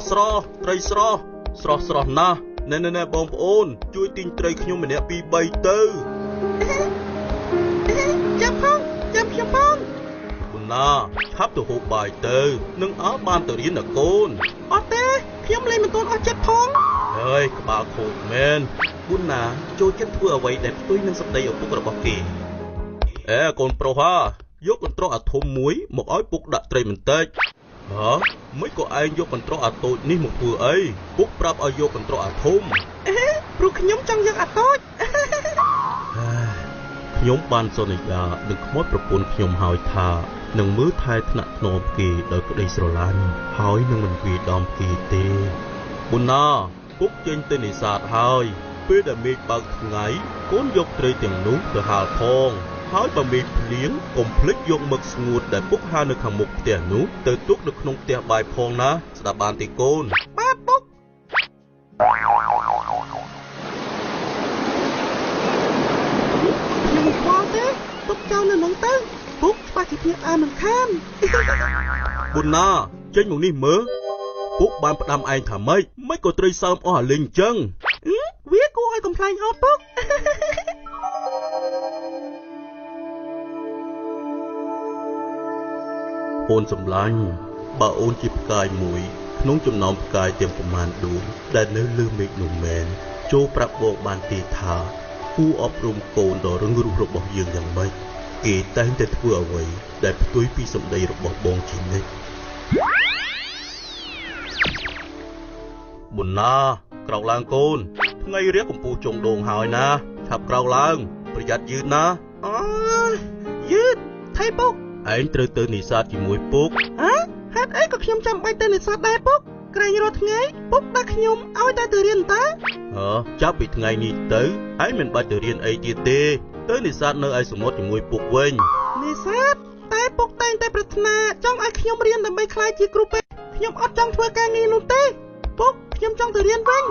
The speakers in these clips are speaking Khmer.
ស្រស់ត្រីស្រស់ស្រស់ណាស់ណែបងប្អូនជួយទិញត្រីខ្ញុំម្នាក់2 3ទៅចាំខ្ញុំផងគុណណាឆាប់ទៅហូបបាយទៅនឹងអើបានទៅរៀនណាកូនអត់ទេខ្ញុំលេងមិនទាន់អស់ចិត្តផងហើយក្បាលខូចមែនគុណណាចូលចិត្តធ្វើអ្វីដែលផ្ទុយនឹងសម្ដីឪពុករបស់គេកូនប្រុសយកកន្ត្រកអាធំមួយមកឲ្យពុកដាក់ត្រីបន្តិចមិនក៏ឯងយកកន្ត្រកអាតូចនេះមកធ្វើអីពុកប្រាប់ឲ្យយកកន្ត្រកអាធំព្រោះខ្ញុំចង់យកអាតូចខ្ញុំបានសន្យានឹងខ្មោចប្រពន្ធខ្ញុំហើយថានឹងមើលថែថ្នាក់ថ្នមគេដោយក្តីស្រឡាញ់ហើយនឹងមិនវាយដំគេទេបុណ្ណាពុកចេញទៅនេសាទហើយពេលដែលមេឃបើកថ្ងៃកូនយកត្រីទាំងនោះទៅហាលផងហើយបើមេឃភ្លៀងកុំភ្លេចយកមឹកស្ងួតដែលពុកហាលនៅខាងមុខផ្ទះនោះទៅទុកនៅក្នុងផ្ទះបាយផងណាស្ដាប់បានទេកូនបាទពុកខ្ញុំខ្វល់ទេទុកចោលនៅនឹងទៅពុកច្បាស់ជាភាពអាមិនខានបុណ្ណាចេញមកនេះមើលពុកបានផ្ដាំឯងថាម៉េចមិនក៏ត្រីសើមអស់អាលេងអញ្ចឹងវាគួរឲ្យកំប្លែងអត់ពុកអូនសម្លាញ់បើអូនជាផ្កាយមួយក្នុងចំណោមផ្កាយទាំងប្រមាណដួងដែលនៅលើមេឃនោះមែនចូលប្រាប់បងបានទេថាគូអប់រំកូនដ៏រឹងរូសរបស់យើងយ៉ាងម៉េចគេតែងតែធ្វើអ្វីដែលផ្ទុយពីសម្ដីរបស់បងជានិច្ចបុណ្ណាក្រោកឡើងកូនថ្ងៃរៀបកំពុះចុងដងហើយណាឆាប់ក្រោកឡើងប្រយ័ត្នយឺតណាយឺតថៃពុកឯងត្រូវទៅនេសាទជាមួយពុកហេតុអីក៏ខ្ញុំចាំបាច់ទៅនេសាទដែរពុកក្រែងរាល់ថ្ងៃពុកដាក់ខ្ញុំឲ្យតែទៅរៀនតើចាប់ពីថ្ងៃនេះទៅឯងមិនបាច់ទៅរៀនអីទៀតទេទៅនេសាទនៅឯសមុទ្រជាមួយពុកវិញនេសាទតែពុកតែងតែប្រាថ្នាចង់ឲ្យខ្ញុំរៀនដើម្បីក្លាយជាគ្រូពេទ្យខ្ញុំអត់ចង់ធ្វើការងារនោះទេពុកខ្ញុំចង់ទៅរៀនវិញ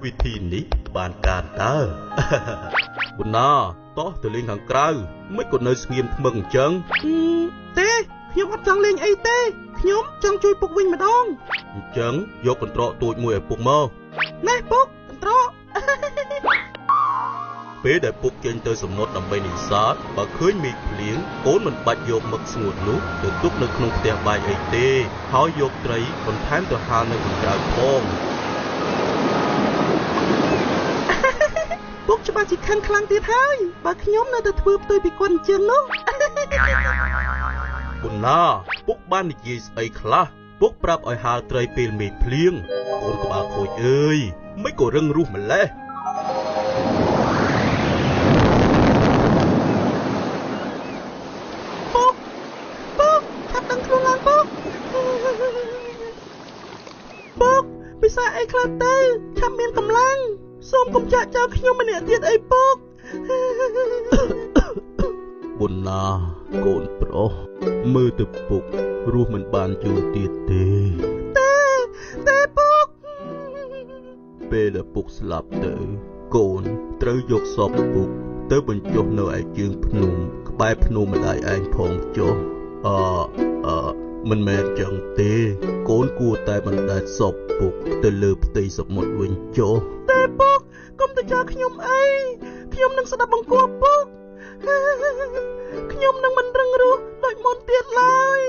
វិធីនេះបានការតើបុណ្ណាតោះទៅលេងខាងក្រៅមិនក៏នៅស្ងៀមថ្មឹងអញ្ចឹងទេខ្ញុំអត់ចង់លេងអីទេខ្ញុំចង់ជួយពុកវិញម្ដងអញ្ចឹងយកកន្ត្រកទូចមួយឲ្យពុកមកណែពុកកន្ត្រកពេលដែលពុកចេញទៅសមុទ្រដើម្បីនេសាទបើឃើញមេឃភ្លៀងកូនមិនបាច់យកមឹកស្ងួតនោះទៅទុកនៅក្នុងផ្ទះបាយអីទេហើយយកត្រីបន្ថែមទៅហាលនៅខាងក្រៅផងពុកច្បាស់ជាខឹងខ្លាំងទៀតហើយបើខ្ញុំនៅតែធ្វើផ្ទុយពីគាត់អញ្ចឹងនោះបុណ្ណាពុកបាននិយាយស្អីខ្លះពុកប្រាប់ឲ្យហាលត្រីពេលមេឃភ្លៀងកូនក្បាលខូចអើយមិនក៏រឹងរូសម្លេះពុកឆាប់ដឹងខ្លួនឡើងពុកពិសាអីខ្លះទៅឆាប់មានកម្លាំងសូមកុំចាក់ចោលខ្ញុំម្នាក់ទៀតអីពុកបុណ្ណាកូនប្រុសមើលទៅពុករស់មិនបានយូរទៀតទេពុកពេលដែលពុកស្លាប់ទៅកូនត្រូវយកសពពុកទៅបញ្ចុះនៅឯជើងភ្នំក្បែរភ្នំម្ដាយឯងផងចុះមិនមែនចឹងទេកូនគួរតែបណ្ដែតសពពុកទៅលើផ្ទៃសមុទ្រវិញចុះតែពុកកុំទៅចោលខ្ញុំអីខ្ញុំនឹងស្ដាប់បង្គាប់ពុកខ្ញុំនឹងមិនរឹងរូសដូចមុនទៀតឡើយ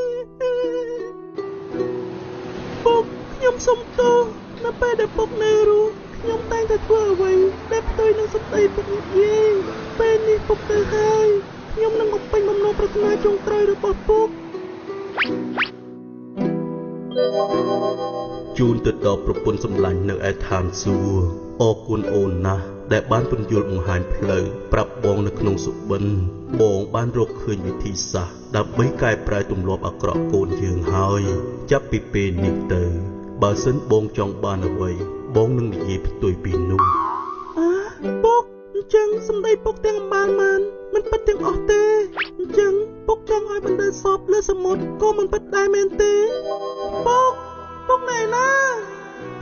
ពុកខ្ញុំសុំទោសនៅពេលដែលពុកនៅរស់ខ្ញុំតែងតែធ្វើអ្វីដែលផ្ទុយនឹងសម្ដីពុកនិយាយពេលនេះពុកទៅហើយខ្ញុំនឹងបំពេញបំណងប្រាថ្នាចុងក្រោយរបស់ពុកជូនទៅដល់ប្រពន្ធសម្លាញ់នៅឯឋានសួគ៌អរគុណអូនណាស់ដែលបានពន្យល់បង្ហាញផ្លូវប្រាប់បងនៅក្នុងសុបិនបងបានរកឃើញវិធីសាស្ត្រដើម្បីកែប្រែទម្លាប់អាក្រក់កូនយើងហើយចាប់ពីពេលនេះទៅបើសិនបងចង់បានអ្វីបងនឹងនិយាយផ្ទុយពីនោះពុកអញ្ចឹងសម្ដីពុកទាំងអំបានមិនពិតទាំងអស់ទេអញ្ចឹងពុកចង់ឲ្យបណ្ដេញសពលើសមុទ្រក៏មិនពិតដែរមែនទេពុកណែណា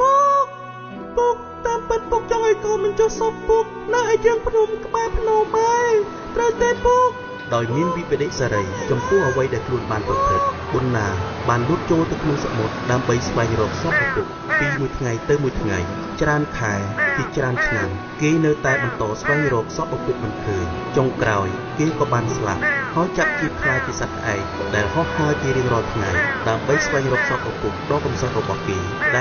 ពុកតាមពិតពុកចង់ឲ្យកូនមិនចុះសពពុកនៅឯជើងភ្នំក្បែរភ្នំឯងត្រូវទេពុក ដោយមានវិបដិសារីចំពោះអ្វីដែលខ្លួនបានប្រព្រឹត្តប៊ុនណាបានលូតចូលទៅក្នុងសមុទ្រដើម្បីស្វែងរកសពឪពុកពីមួយថ្ងៃទៅមួយថ្ងៃច្រើនខែពីច្រើនឆ្នាំគេនៅតែបន្តស្វែងរកសពឪពុកមិនឃើញចុងក្រោយគេក៏បានស្លាប់ហើយចាប់ជាខ្លាចជាសត្វក្អែកដែលហោះហើរជារៀងរាល់ថ្ងៃដើម្បីស្វែងរកសពឪពុកដ៏កំសត់របស់គេ